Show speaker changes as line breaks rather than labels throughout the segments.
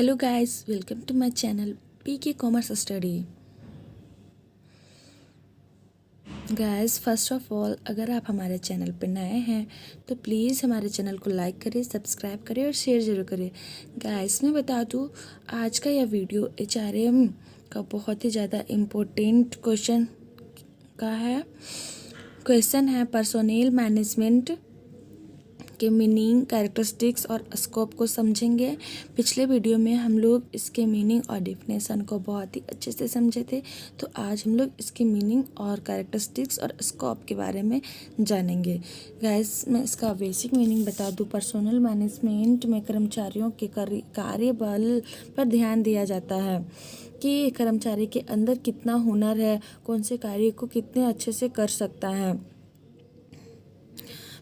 Hello guys, welcome to my channel PK commerce study. Guys, first of all अगर आप हमारे channel पर नए हैं तो प्लीज़ हमारे चैनल को लाइक करें, सब्सक्राइब करें और शेयर ज़रूर करें। गाइस, मैं बता दूं, आज का यह वीडियो एचआरएम का बहुत ही ज़्यादा इम्पोर्टेंट क्वेश्चन का है। क्वेश्चन है पर्सोनेल मैनेजमेंट के मीनिंग, कैरेक्टरिस्टिक्स और स्कोप को समझेंगे। पिछले वीडियो में हम लोग इसके मीनिंग और डेफिनेशन को बहुत ही अच्छे से समझे थे, तो आज हम लोग इसके मीनिंग और कैरेक्टरिस्टिक्स और स्कोप के बारे में जानेंगे। गाइस, मैं इसका बेसिक मीनिंग बता दूं। पर्सोनल मैनेजमेंट में कर्मचारियों के कार्यबल पर ध्यान दिया जाता है कि कर्मचारी के अंदर कितना हुनर है, कौन से कार्य को कितने अच्छे से कर सकता है।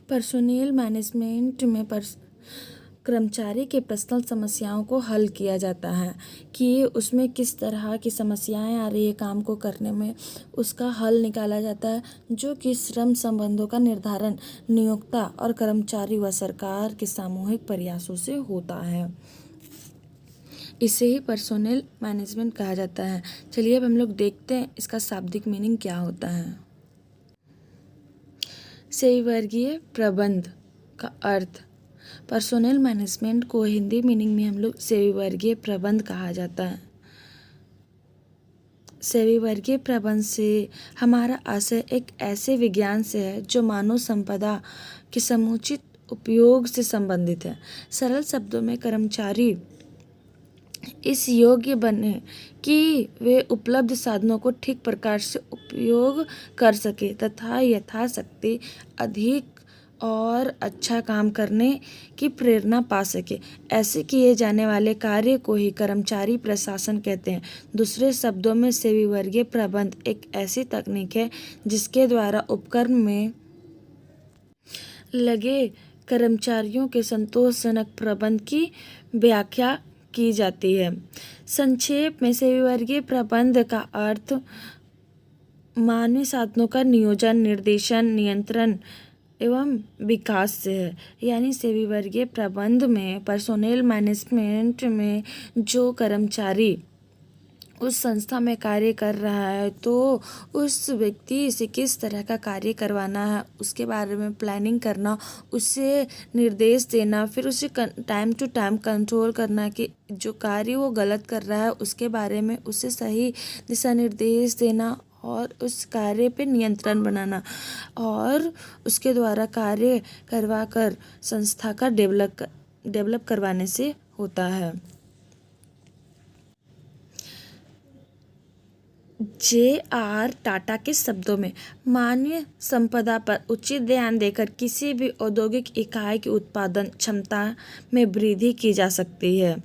पर्सोनेल मैनेजमेंट में कर्मचारी के पर्सनल समस्याओं को हल किया जाता है कि उसमें किस तरह की समस्याएं आ रही है काम को करने में, उसका हल निकाला जाता है, जो कि श्रम संबंधों का निर्धारण नियोक्ता और कर्मचारी व सरकार के सामूहिक प्रयासों से होता है। इसे ही पर्सोनेल मैनेजमेंट कहा जाता है। चलिए अब हम लोग देखते हैं इसका शाब्दिक मीनिंग क्या होता है। सेविवर्गीय प्रबंध का अर्थ, पर्सोनेल मैनेजमेंट को हिंदी मीनिंग में हम लोग सेविवर्गीय प्रबंध कहा जाता है। सेविवर्गीय प्रबंध से हमारा आशय एक ऐसे विज्ञान से है जो मानव संपदा के समुचित उपयोग से संबंधित है। सरल शब्दों में कर्मचारी इस योग्य बने कि वे उपलब्ध साधनों को ठीक प्रकार से उपयोग कर सके तथा यथाशक्ति अधिक और अच्छा काम करने की प्रेरणा पा सके। ऐसे किए जाने वाले कार्य को ही कर्मचारी प्रशासन कहते हैं। दूसरे शब्दों में सेविवर्गीय प्रबंध एक ऐसी तकनीक है जिसके द्वारा उपक्रम में लगे कर्मचारियों के संतोषजनक प्रबंध की व्याख्या की जाती है। संक्षेप में सेविवर्गीय प्रबंध का अर्थ मानवीय साधनों का नियोजन, निर्देशन, नियंत्रण एवं विकास से है। यानी सेविवर्गीय प्रबंध में पर्सोनेल मैनेजमेंट में जो कर्मचारी उस संस्था में कार्य कर रहा है तो उस व्यक्ति से किस तरह का कार्य करवाना है उसके बारे में प्लानिंग करना, उसे निर्देश देना, फिर उसे टाइम टू टाइम कंट्रोल करना कि जो कार्य वो गलत कर रहा है उसके बारे में उसे सही दिशा निर्देश देना और उस कार्य पे नियंत्रण बनाना और उसके द्वारा कार्य करवा कर संस्था का डेवलप करवाने से होता है। जे.आर. टाटा के शब्दों में, मानवीय संपदा पर उचित ध्यान देकर किसी भी औद्योगिक इकाई की उत्पादन क्षमता में वृद्धि की जा सकती है।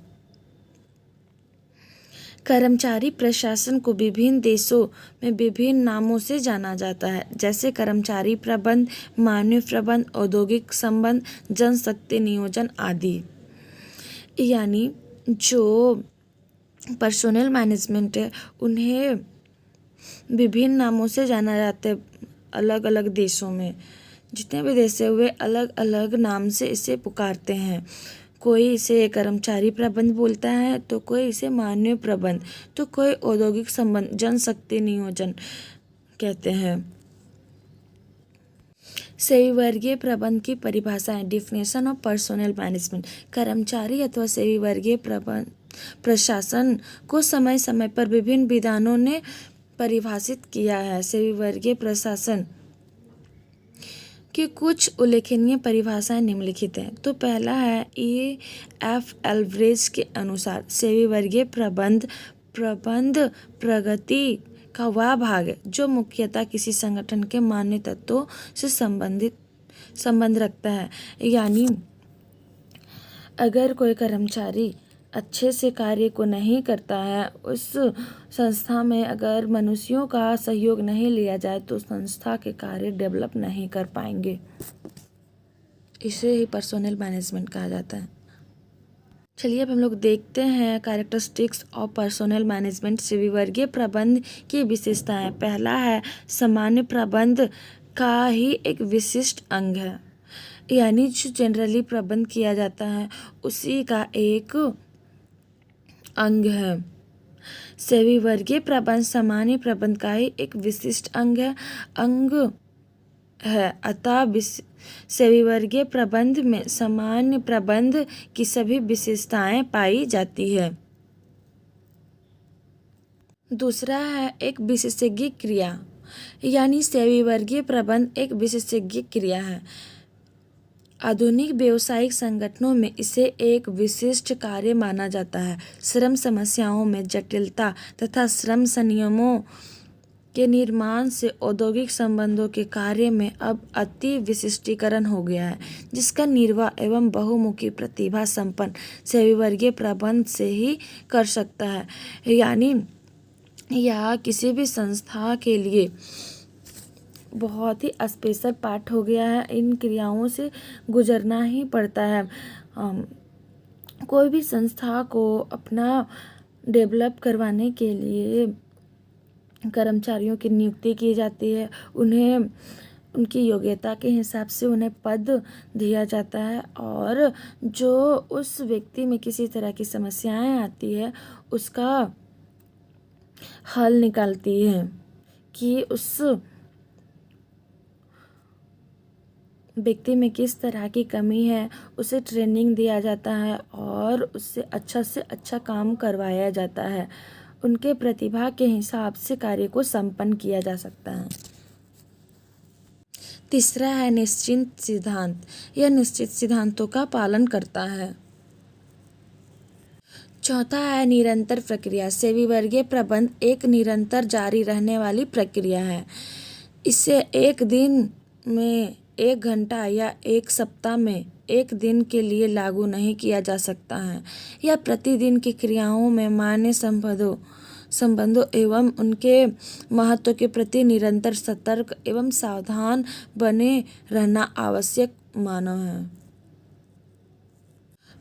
कर्मचारी प्रशासन को विभिन्न देशों में विभिन्न नामों से जाना जाता है, जैसे कर्मचारी प्रबंध, मानवीय प्रबंध, औद्योगिक संबंध, जनशक्ति नियोजन आदि। यानी जो पर्सोनेल मैनेजमेंट है उन्हें विभिन्न नामों से जाना जाता है। अलग अलग देशों में जितने भी देश है वे अलग अलग नाम से इसे पुकारते हैं। कोई इसे कर्मचारी प्रबंध बोलता है तो कोई इसे मानवीय प्रबंध, तो कोई औद्योगिक संबंध, जनशक्ति नियोजन कहते हैं। सेविवर्गीय प्रबंध की परिभाषाएं, डिफिनेशन ऑफ पर्सोनेल मैनेजमेंट। कर्मचारी अथवा सेविवर्गीय प्रशासन को समय समय पर विभिन्न विधानों ने परिभाषित किया है। सेविवर्गीय प्रशासन की कुछ उल्लेखनीय परिभाषाएं निम्नलिखित हैं। तो पहला है E.F. एल्वरेज के अनुसार सेविवर्गीय प्रबंध प्रगति का वह भाग है जो मुख्यतः किसी संगठन के मान्य तत्वों से संबंध रखता है। यानी अगर कोई कर्मचारी अच्छे से कार्य को नहीं करता है, उस संस्था में अगर मनुष्यों का सहयोग नहीं लिया जाए तो संस्था के कार्य डेवलप नहीं कर पाएंगे। इसे ही पर्सोनेल मैनेजमेंट कहा जाता है। चलिए अब हम लोग देखते हैं कैरेक्टरिस्टिक्स ऑफ पर्सोनेल मैनेजमेंट। सेविवर्गीय प्रबंध की विशेषताएं। पहला है सामान्य प्रबंध का ही एक विशिष्ट अंग है। यानी जो जनरली प्रबंध किया जाता है उसी का एक अंग है। सेवी वर्गीय प्रबंध सामान्य प्रबंध का ही एक विशिष्ट अंग है। अतः सेवी वर्गीय प्रबंध में सामान्य प्रबंध की सभी विशेषताएं पाई जाती है। दूसरा है एक विशेषज्ञ क्रिया, यानी सेवी वर्गीय प्रबंध एक विशेषज्ञ क्रिया है। आधुनिक व्यावसायिक संगठनों में इसे एक विशिष्ट कार्य माना जाता है। श्रम समस्याओं में जटिलता तथा श्रम संयमों के निर्माण से औद्योगिक संबंधों के कार्य में अब अति विशिष्टीकरण हो गया है, जिसका निर्वाह एवं बहुमुखी प्रतिभा संपन्न सेवी वर्गीय प्रबंध से ही कर सकता है। यानी यह किसी भी संस्था के लिए बहुत ही स्पेशल पार्ट हो गया है। इन क्रियाओं से गुजरना ही पड़ता है। कोई भी संस्था को अपना डेवलप करवाने के लिए कर्मचारियों की नियुक्ति की जाती है। उन्हें उनकी योग्यता के हिसाब से उन्हें पद दिया जाता है, और जो उस व्यक्ति में किसी तरह की समस्याएं आती है उसका हल निकालती है कि उस व्यक्ति में किस तरह की कमी है, उसे ट्रेनिंग दिया जाता है और उससे अच्छा काम करवाया जाता है। उनके प्रतिभा के हिसाब से कार्य को संपन्न किया जा सकता है। तीसरा है निश्चित सिद्धांत। यह निश्चित सिद्धांतों का पालन करता है। चौथा है निरंतर प्रक्रिया। सेवी वर्गीय प्रबंध एक निरंतर जारी रहने वाली प्रक्रिया है। इसे एक दिन में, एक घंटा या एक सप्ताह में एक दिन के लिए लागू नहीं किया जा सकता है। यह प्रतिदिन की क्रियाओं में मान्य संबंधों एवं उनके महत्व के प्रति निरंतर सतर्क एवं सावधान बने रहना आवश्यक मानव है।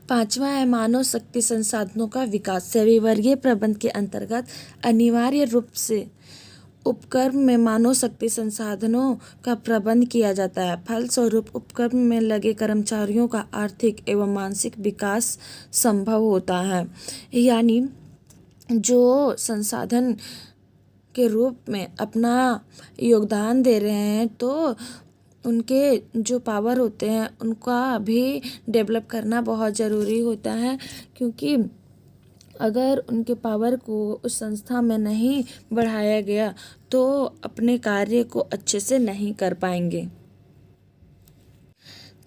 पांचवा है मानव शक्ति संसाधनों का विकास। सेवी वर्गीय प्रबंध के अंतर्गत अनिवार्य रूप से उपक्रम में मानव शक्ति संसाधनों का प्रबंध किया जाता है। फलस्वरूप उपक्रम में लगे कर्मचारियों का आर्थिक एवं मानसिक विकास संभव होता है। यानी जो संसाधन के रूप में अपना योगदान दे रहे हैं, तो उनके जो पावर होते हैं उनका भी डेवलप करना बहुत ज़रूरी होता है, क्योंकि अगर उनके पावर को उस संस्था में नहीं बढ़ाया गया तो अपने कार्य को अच्छे से नहीं कर पाएंगे।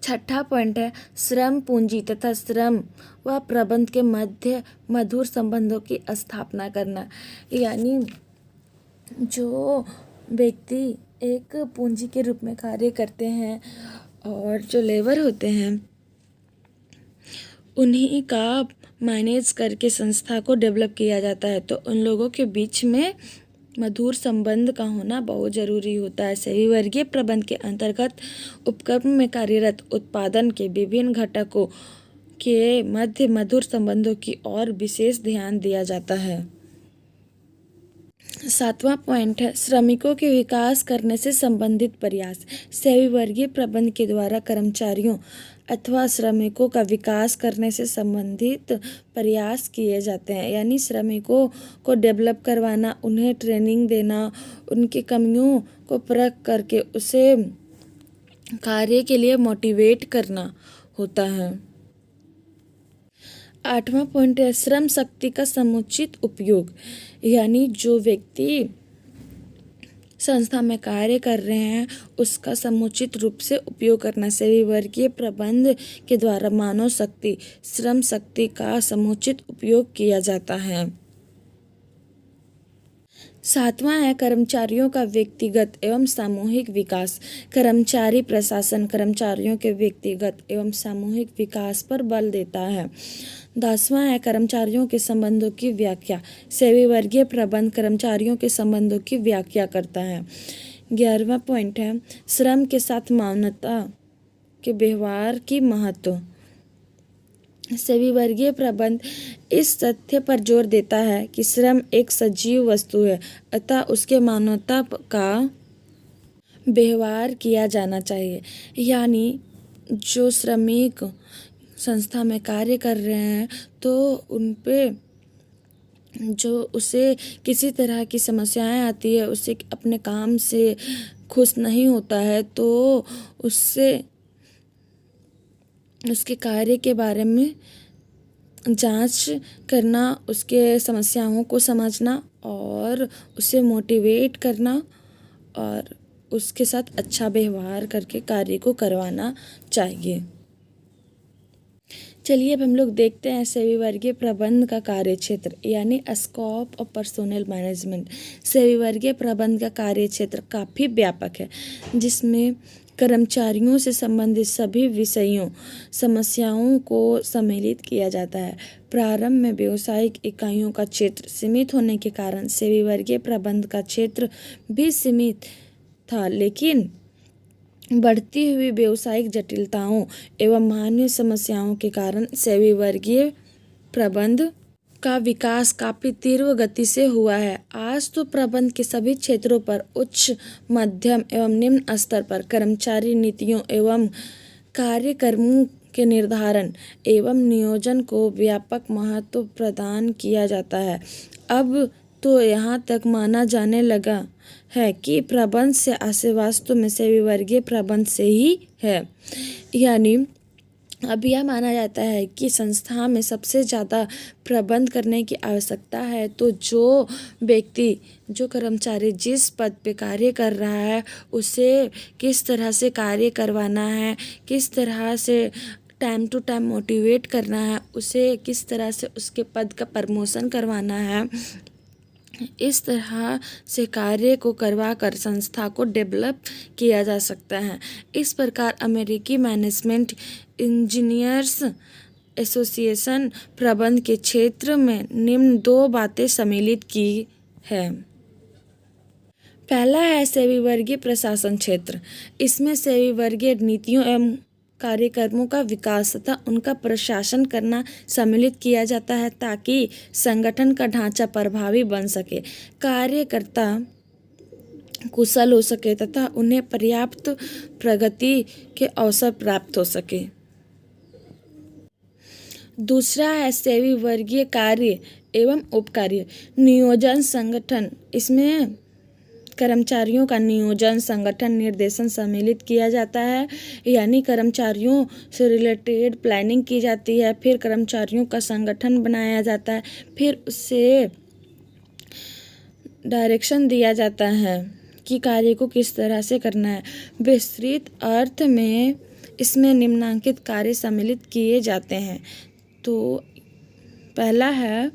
छठा पॉइंट है श्रम पूंजी तथा श्रम व प्रबंध के मध्य मधुर संबंधों की स्थापना करना। यानी जो व्यक्ति एक पूंजी के रूप में कार्य करते हैं और जो लेबर होते हैं उन्हीं का मैनेज करके संस्था को डेवलप किया जाता है, तो उन लोगों के बीच में मधुर संबंध का होना बहुत ज़रूरी होता है। सेवी वर्गीय प्रबंध के अंतर्गत उपक्रम में कार्यरत उत्पादन के विभिन्न घटकों के मध्य मधुर संबंधों की ओर विशेष ध्यान दिया जाता है। सातवां पॉइंट है श्रमिकों के विकास करने से संबंधित प्रयास। सेवी वर्गीय प्रबंध के द्वारा कर्मचारियों अथवा श्रमिकों का विकास करने से संबंधित प्रयास किए जाते हैं। यानी श्रमिकों को डेवलप करवाना, उन्हें ट्रेनिंग देना, उनकी कमियों को परख करके उसे कार्य के लिए मोटिवेट करना होता है। आठवां पॉइंट है श्रम शक्ति का समुचित उपयोग। यानी जो व्यक्ति संस्था में कार्य कर रहे हैं उसका समुचित रूप से उपयोग करना। सेवी वर्गीय प्रबंध के द्वारा मानव शक्ति, श्रम शक्ति का समुचित उपयोग किया जाता है। सातवां है कर्मचारियों का व्यक्तिगत एवं सामूहिक विकास। कर्मचारी प्रशासन कर्मचारियों के व्यक्तिगत एवं सामूहिक विकास पर बल देता है। 10वां है कर्मचारियों के संबंधों की व्याख्या। सेवी वर्गीय प्रबंध कर्मचारियों के संबंधों की व्याख्या करता है। 11वां पॉइंट है श्रम के साथ मानवता के व्यवहार की महत्व। सेवी वर्गीय प्रबंध इस तथ्य पर जोर देता है कि श्रम एक सजीव वस्तु है, अतः उसके मानवता का व्यवहार किया जाना चाहिए। यानी जो श्रमिक संस्था में कार्य कर रहे हैं तो उन पे जो उसे किसी तरह की समस्याएं आती है, उसे अपने काम से खुश नहीं होता है, तो उससे उसके कार्य के बारे में जांच करना, उसके समस्याओं को समझना और उसे मोटिवेट करना और उसके साथ अच्छा व्यवहार करके कार्य को करवाना चाहिए। चलिए अब हम लोग देखते हैं सेवी वर्गीय प्रबंध का कार्य क्षेत्र यानी स्कोप ऑफ पर्सोनल मैनेजमेंट। सेवी वर्गीय प्रबंध का कार्य क्षेत्र काफ़ी व्यापक है, जिसमें कर्मचारियों से संबंधित सभी विषयों समस्याओं को सम्मिलित किया जाता है। प्रारंभ में व्यावसायिक इकाइयों का क्षेत्र सीमित होने के कारण सेवी वर्गीय प्रबंध का क्षेत्र भी सीमित था, लेकिन बढ़ती हुई व्यावसायिक जटिलताओं एवं मानवीय समस्याओं के कारण सेवी वर्गीय प्रबंध का विकास काफ़ी तीव्र गति से हुआ है। आज तो प्रबंध के सभी क्षेत्रों पर उच्च, मध्यम एवं निम्न स्तर पर कर्मचारी नीतियों एवं कार्यक्रमों के निर्धारण एवं नियोजन को व्यापक महत्व प्रदान किया जाता है। अब तो यहाँ तक माना जाने लगा है कि प्रबंध से आशय वास्तव में सेवी वर्गीय प्रबंध से ही है। यानी अब यह माना जाता है कि संस्था में सबसे ज़्यादा प्रबंध करने की आवश्यकता है, तो जो व्यक्ति, जो कर्मचारी जिस पद पे कार्य कर रहा है उसे किस तरह से कार्य करवाना है, किस तरह से टाइम टू टाइम मोटिवेट करना है, उसे किस तरह से उसके पद का प्रमोशन करवाना है, इस तरह से कार्य को करवा कर संस्था को डेवलप किया जा सकता है। इस प्रकार अमेरिकी मैनेजमेंट इंजीनियर्स एसोसिएशन प्रबंध के क्षेत्र में निम्न 2 बातें सम्मिलित की है। पहला है सेवी वर्गीय प्रशासन क्षेत्र। इसमें सेवी वर्गीय नीतियों एवं कार्यक्रमों का विकास तथा उनका प्रशासन करना सम्मिलित किया जाता है, ताकि संगठन का ढांचा प्रभावी बन सके, कार्यकर्ता कुशल हो सके तथा उन्हें पर्याप्त प्रगति के अवसर प्राप्त हो सके। दूसरा है सेवी वर्गीय कार्य एवं उपकार्य नियोजन संगठन। इसमें कर्मचारियों का नियोजन, संगठन, निर्देशन सम्मिलित किया जाता है, यानी कर्मचारियों से रिलेटेड प्लानिंग की जाती है, फिर कर्मचारियों का संगठन बनाया जाता है, फिर उससे डायरेक्शन दिया जाता है कि कार्य को किस तरह से करना है। विस्तृत अर्थ में इसमें निम्नलिखित कार्य सम्मिलित किए जाते हैं। तो पहला है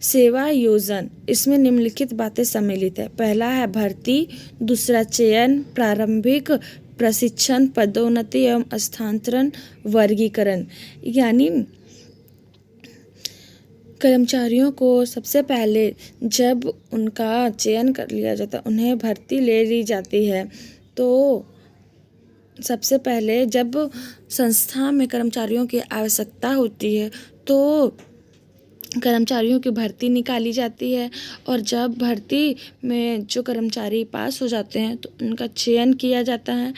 सेवा योजन। इसमें निम्नलिखित बातें सम्मिलित है। पहला है भर्ती, दूसरा चयन, प्रारंभिक प्रशिक्षण, पदोन्नति एवं स्थानांतरण, वर्गीकरण। यानी कर्मचारियों को सबसे पहले जब उनका चयन कर लिया जाता है, उन्हें भर्ती ले ली जाती है, तो सबसे पहले जब संस्था में कर्मचारियों की आवश्यकता होती है तो कर्मचारियों की भर्ती निकाली जाती है, और जब भर्ती में जो कर्मचारी पास हो जाते हैं तो उनका चयन किया जाता है।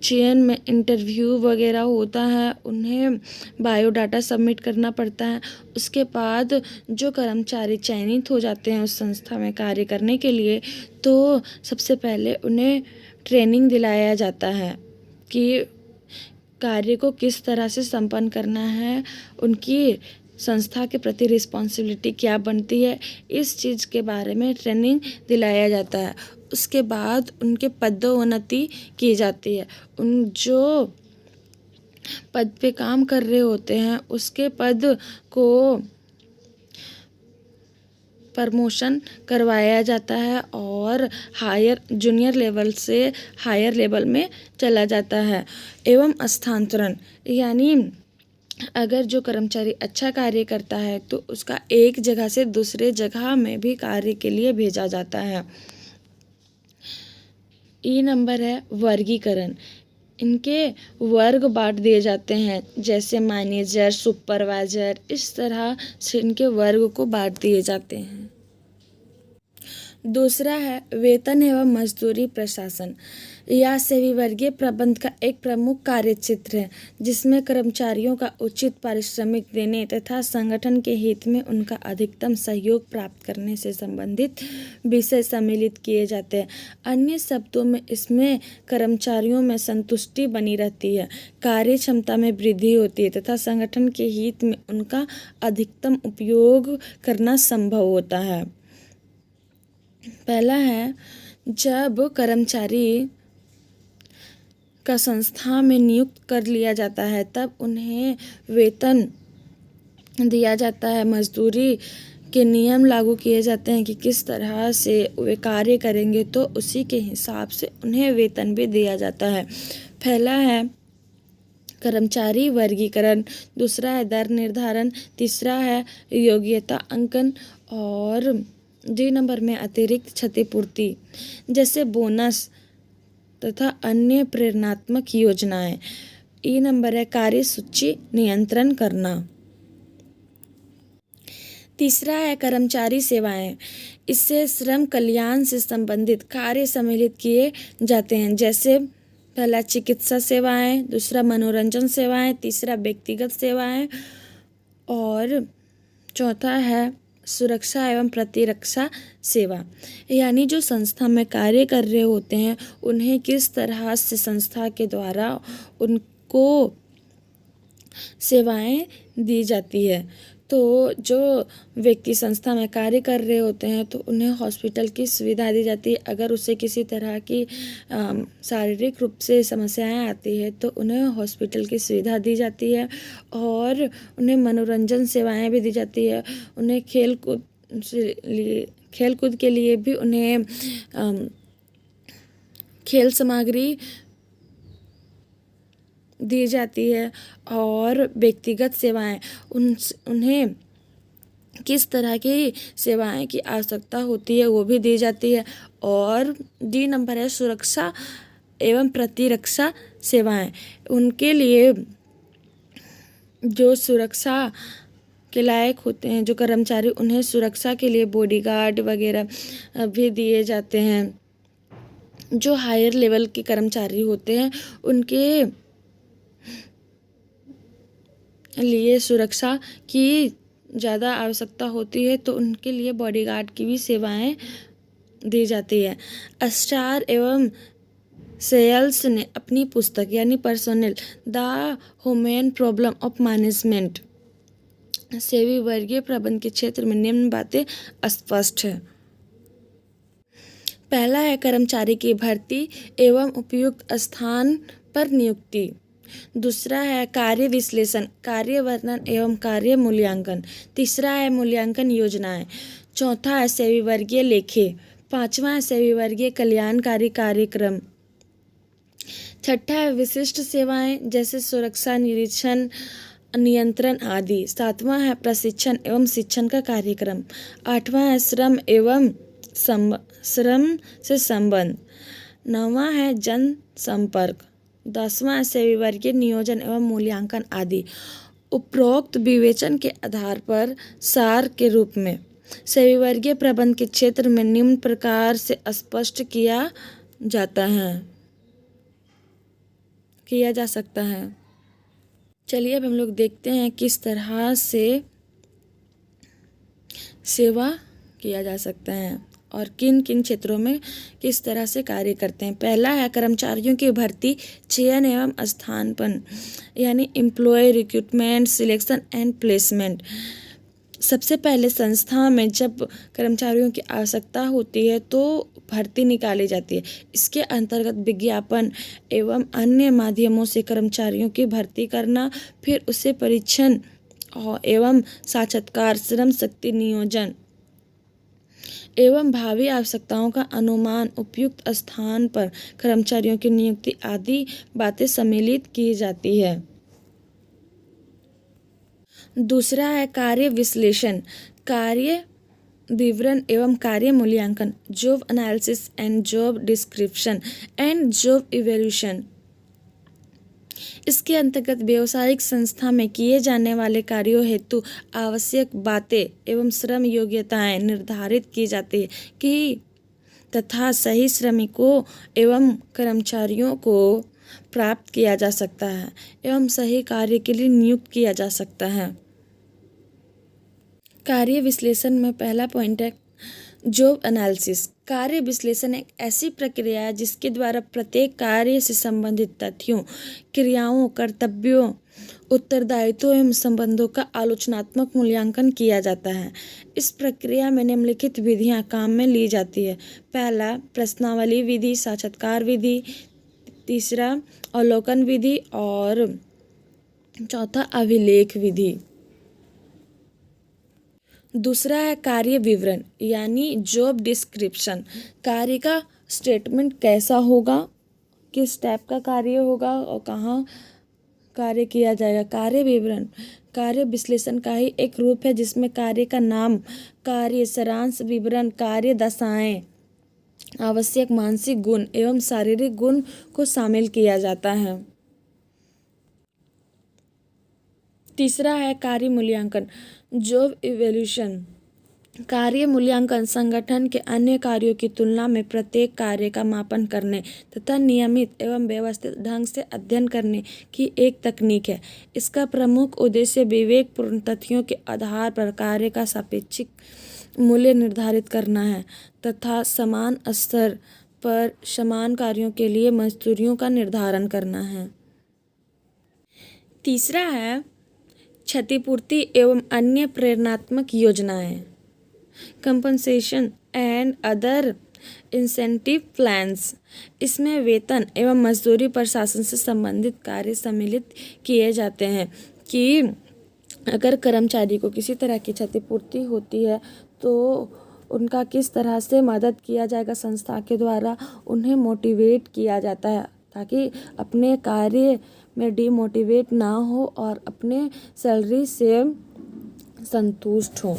चयन में इंटरव्यू वगैरह होता है, उन्हें बायोडाटा सबमिट करना पड़ता है। उसके बाद जो कर्मचारी चयनित हो जाते हैं उस संस्था में कार्य करने के लिए, तो सबसे पहले उन्हें ट्रेनिंग दिलाया जाता है कि कार्य को किस तरह से संपन्न करना है, उनकी संस्था के प्रति रिस्पॉन्सिबिलिटी क्या बनती है, इस चीज़ के बारे में ट्रेनिंग दिलाया जाता है। उसके बाद उनके पदोन्नति की जाती है। उन जो पद पे काम कर रहे होते हैं उसके पद को प्रमोशन करवाया जाता है और जूनियर लेवल से हायर लेवल में चला जाता है। एवं स्थानांतरण, यानी अगर जो कर्मचारी अच्छा कार्य करता है तो उसका एक जगह से दूसरे जगह में भी कार्य के लिए भेजा जाता है। ई नंबर है वर्गीकरण। इनके वर्ग बांट दिए जाते हैं, जैसे मैनेजर, सुपरवाइजर, इस तरह से इनके वर्ग को बांट दिए जाते हैं। दूसरा है वेतन एवं मजदूरी प्रशासन। यह सेवी वर्गीय प्रबंध का एक प्रमुख कार्यक्षेत्र है, जिसमें कर्मचारियों का उचित पारिश्रमिक देने तथा संगठन के हित में उनका अधिकतम सहयोग प्राप्त करने से संबंधित विषय सम्मिलित किए जाते हैं। अन्य शब्दों में इसमें कर्मचारियों में संतुष्टि बनी रहती है, कार्य क्षमता में वृद्धि होती है तथा संगठन के हित में उनका अधिकतम उपयोग करना संभव होता है। पहला है, जब कर्मचारी का संस्था में नियुक्त कर लिया जाता है तब उन्हें वेतन दिया जाता है। मजदूरी के नियम लागू किए जाते हैं कि किस तरह से वे कार्य करेंगे, तो उसी के हिसाब से उन्हें वेतन भी दिया जाता है। पहला है कर्मचारी वर्गीकरण, दूसरा है दर निर्धारण, तीसरा है योग्यता अंकन और डी नंबर में अतिरिक्त क्षतिपूर्ति जैसे बोनस तथा अन्य प्रेरणात्मक योजनाएं। ई नंबर है कार्य सूची नियंत्रण करना। तीसरा है कर्मचारी सेवाएं। इससे श्रम कल्याण से संबंधित कार्य सम्मिलित किए जाते हैं, जैसे पहला चिकित्सा सेवाएं, दूसरा मनोरंजन सेवाएं, तीसरा व्यक्तिगत सेवाएं और चौथा है सुरक्षा एवं प्रतिरक्षा सेवा। यानी जो संस्था में कार्य कर रहे होते हैं उन्हें किस तरह से संस्था के द्वारा उनको सेवाएं दी जाती है। तो जो व्यक्ति संस्था में कार्य कर रहे होते हैं तो उन्हें हॉस्पिटल की सुविधा दी जाती है। अगर उसे किसी तरह की शारीरिक रूप से समस्याएं आती है तो उन्हें हॉस्पिटल की सुविधा दी जाती है और उन्हें मनोरंजन सेवाएं भी दी जाती है। उन्हें खेल कूद के लिए भी उन्हें खेल सामग्री दी जाती है और व्यक्तिगत सेवाएं उन्हें किस तरह की सेवाएं की आवश्यकता होती है वो भी दी जाती है। और डी नंबर है सुरक्षा एवं प्रतिरक्षा सेवाएं। उनके लिए जो सुरक्षा के लायक होते हैं जो कर्मचारी, उन्हें सुरक्षा के लिए बॉडीगार्ड वगैरह भी दिए जाते हैं। जो हायर लेवल के कर्मचारी होते हैं उनके लिए सुरक्षा की ज़्यादा आवश्यकता होती है तो उनके लिए बॉडीगार्ड की भी सेवाएं दी जाती है। स्टार एवं सेल्स ने अपनी पुस्तक यानी personnel the human problem of management सेवी वर्गीय प्रबंध के क्षेत्र में निम्न बातें स्पष्ट है। पहला है कर्मचारी की भर्ती एवं उपयुक्त स्थान पर नियुक्ति। दूसरा है कार्य विश्लेषण, कार्य वर्णन एवं कार्य मूल्यांकन। तीसरा है मूल्यांकन योजनाएं। चौथा है सेवी वर्गीय लेखे। पांचवा है सेवी वर्गीय कल्याणकारी कार्यक्रम। छठा है विशिष्ट सेवाएं जैसे सुरक्षा निरीक्षण नियंत्रण आदि। सातवां है प्रशिक्षण एवं शिक्षण का कार्यक्रम। आठवां है श्रम से संबंध। नौवां है जन संपर्क। 10वां है सेवी वर्गीय नियोजन एवं मूल्यांकन आदि। उपरोक्त विवेचन के आधार पर सार के रूप में सेवी वर्गीय प्रबंध के क्षेत्र में निम्न प्रकार से स्पष्ट किया जा सकता है। चलिए अब हम लोग देखते हैं किस तरह से सेवा किया जा सकता है और किन किन क्षेत्रों में किस तरह से कार्य करते हैं। पहला है कर्मचारियों की भर्ती, चयन एवं स्थानापन्न यानी employ recruitment, selection and placement. सबसे पहले संस्था में जब कर्मचारियों की आवश्यकता होती है तो भर्ती निकाली जाती है। इसके अंतर्गत विज्ञापन एवं अन्य माध्यमों से कर्मचारियों की भर्ती करना, फिर उसे परीक्षण एवं साक्षात्कार, श्रम शक्ति नियोजन एवं भावी आवश्यकताओं का अनुमान, उपयुक्त स्थान पर कर्मचारियों की नियुक्ति आदि बातें सम्मिलित की जाती है। दूसरा है कार्य विश्लेषण, कार्य विवरण एवं कार्य मूल्यांकन, job analysis and job description and job evaluation. इसके अंतर्गत व्यावसायिक संस्था में किए जाने वाले कार्यों हेतु आवश्यक बातें एवं श्रम योग्यताएं निर्धारित की जाती है कि तथा सही श्रमिकों एवं कर्मचारियों को प्राप्त किया जा सकता है एवं सही कार्य के लिए नियुक्त किया जा सकता है। कार्य विश्लेषण में पहला पॉइंट है जॉब एनालिसिस। कार्य विश्लेषण एक ऐसी प्रक्रिया है जिसके द्वारा प्रत्येक कार्य से संबंधित तथ्यों, क्रियाओं, कर्तव्यों, उत्तरदायित्वों एवं संबंधों का आलोचनात्मक मूल्यांकन किया जाता है। इस प्रक्रिया में निम्नलिखित विधियां काम में ली जाती है। पहला, प्रश्नावली विधि, साक्षात्कार विधि, तीसरा अवलोकन विधि और चौथा अभिलेख विधि। दूसरा है कार्य विवरण यानी जॉब डिस्क्रिप्शन। कार्य का स्टेटमेंट कैसा होगा, किस टाइप का कार्य होगा और कहाँ कार्य किया जाएगा। कार्य विवरण कार्य विश्लेषण का ही एक रूप है जिसमें कार्य का नाम, कार्य सारांश, विवरण, कार्य दशाएं, आवश्यक मानसिक गुण एवं शारीरिक गुण को शामिल किया जाता है। तीसरा है कार्य मूल्यांकन, जॉब इवैल्यूएशन। कार्य मूल्यांकन संगठन के अन्य कार्यों की तुलना में प्रत्येक कार्य का मापन करने तथा नियमित एवं व्यवस्थित ढंग से अध्ययन करने की एक तकनीक है। इसका प्रमुख उद्देश्य विवेकपूर्ण तथ्यों के आधार पर कार्य का सापेक्षिक मूल्य निर्धारित करना है तथा समान स्तर पर समान कार्यों के लिए मजदूरियों का निर्धारण करना है। तीसरा है क्षतिपूर्ति एवं अन्य प्रेरणात्मक योजनाएं, compensation and other incentive plans. इसमें वेतन एवं मजदूरी प्रशासन से संबंधित कार्य सम्मिलित किए जाते हैं कि अगर कर्मचारी को किसी तरह की क्षतिपूर्ति होती है तो उनका किस तरह से मदद किया जाएगा। संस्था के द्वारा उन्हें मोटिवेट किया जाता है ताकि अपने कार्य में डिमोटिवेट ना हो और अपने सैलरी से संतुष्ट हो।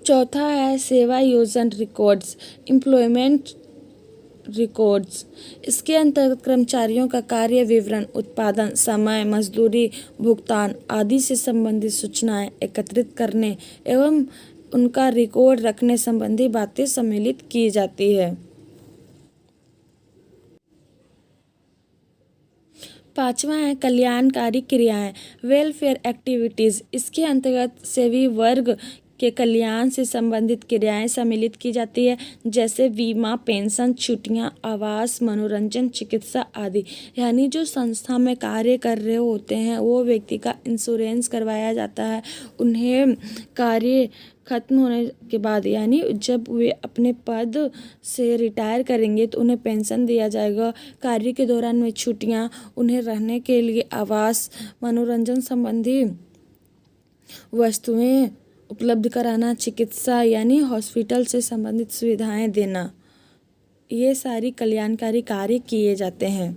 चौथा है सेवा योजन रिकॉर्ड्स, एम्प्लॉयमेंट रिकॉर्ड्स। इसके अंतर्गत कर्मचारियों का कार्य विवरण, उत्पादन, समय, मजदूरी, भुगतान आदि से संबंधित सूचनाएं एकत्रित करने एवं उनका रिकॉर्ड रखने संबंधी बातें सम्मिलित की जाती है। पांचवा है कल्याणकारी क्रियाएं, वेलफेयर एक्टिविटीज। इसके अंतर्गत सभी वर्ग के कल्याण से संबंधित क्रियाएं सम्मिलित की जाती है जैसे बीमा, पेंशन, छुट्टियां, आवास, मनोरंजन, चिकित्सा आदि। यानी जो संस्था में कार्य कर रहे होते हैं वो व्यक्ति का इंश्योरेंस करवाया जाता है। उन्हें कार्य खत्म होने के बाद यानी जब वे अपने पद से रिटायर करेंगे तो उन्हें पेंशन दिया जाएगा। कार्य के दौरान में छुट्टियां, उन्हें रहने के लिए आवास, मनोरंजन संबंधी वस्तुएं उपलब्ध कराना, चिकित्सा यानी हॉस्पिटल से संबंधित सुविधाएं देना, ये सारी कल्याणकारी कार्य किए जाते हैं।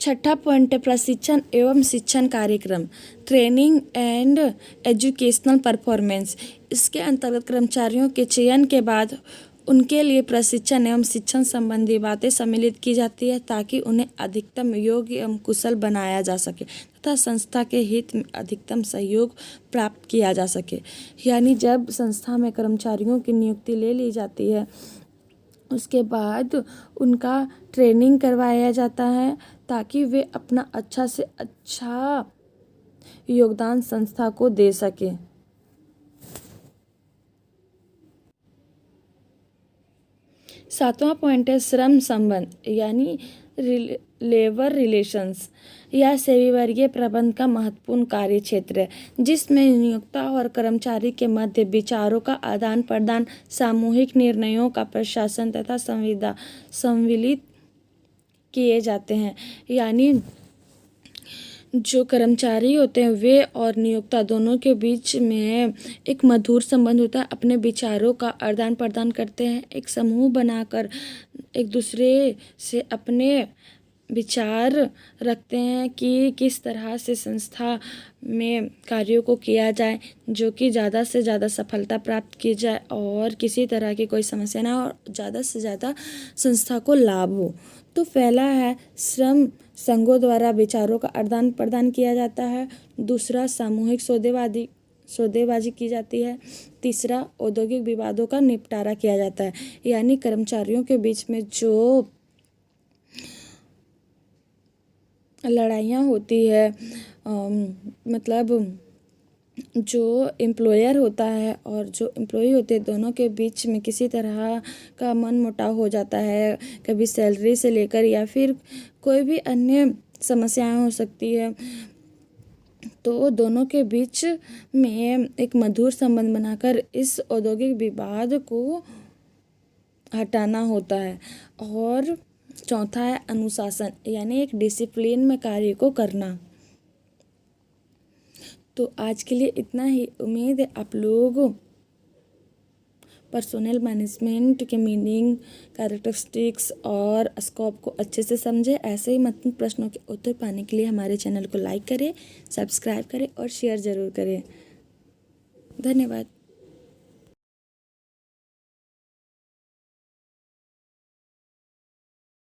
छठा पॉइंट है प्रशिक्षण एवं शिक्षण कार्यक्रम, ट्रेनिंग एंड एजुकेशनल परफॉर्मेंस। इसके अंतर्गत कर्मचारियों के चयन के बाद उनके लिए प्रशिक्षण एवं शिक्षण संबंधी बातें सम्मिलित की जाती है ताकि उन्हें अधिकतम योग्य एवं कुशल बनाया जा सके तथा संस्था के हित में अधिकतम सहयोग प्राप्त किया जा सके। यानी जब संस्था में कर्मचारियों की नियुक्ति ले ली जाती है उसके बाद उनका ट्रेनिंग करवाया जाता है ताकि वे अपना अच्छा से अच्छा योगदान संस्था को दे सके। सातवां पॉइंट है श्रम संबंध यानी लेबर रिलेशंस। यह सेवावर्गीय प्रबंध का महत्वपूर्ण कार्य क्षेत्र है जिसमें नियोक्ता और कर्मचारी के मध्य विचारों का आदान प्रदान, सामूहिक निर्णयों का प्रशासन तथा संविदा सम्मिलित किए जाते हैं। यानी जो कर्मचारी होते हैं वे और नियोक्ता दोनों के बीच में एक मधुर संबंध होता है, अपने विचारों का आदान प्रदान करते हैं, एक समूह बनाकर एक दूसरे से अपने विचार रखते हैं कि किस तरह से संस्था में कार्यों को किया जाए जो कि ज़्यादा से ज़्यादा सफलता प्राप्त की जाए और किसी तरह की कोई समस्या ना हो और ज़्यादा से ज़्यादा संस्था को लाभ हो। तो पहला है श्रम संघों द्वारा विचारों का आदान प्रदान किया जाता है। दूसरा सामूहिक सौदेबाजी सौदेबाजी की जाती है। तीसरा, औद्योगिक विवादों का निपटारा किया जाता है, यानी कर्मचारियों के बीच में जो लड़ाइयाँ होती है, मतलब जो एम्प्लॉयर होता है और जो एम्प्लॉई होते हैं, दोनों के बीच में किसी तरह का मनमुटाव हो जाता है, कभी सैलरी से लेकर या फिर कोई भी अन्य समस्याएं हो सकती है, तो दोनों के बीच में एक मधुर संबंध बनाकर इस औद्योगिक विवाद को हटाना होता है। और चौथा है अनुशासन, यानी एक डिसिप्लिन में कार्य को करना। तो आज के लिए इतना ही। उम्मीद है आप लोग पर्सनल मैनेजमेंट के मीनिंग, कैरेक्टरिस्टिक्स और स्कोप को अच्छे से समझे। ऐसे ही महत्वपूर्ण प्रश्नों के उत्तर पाने के लिए हमारे चैनल को लाइक करें, सब्सक्राइब करें और शेयर ज़रूर करें। धन्यवाद।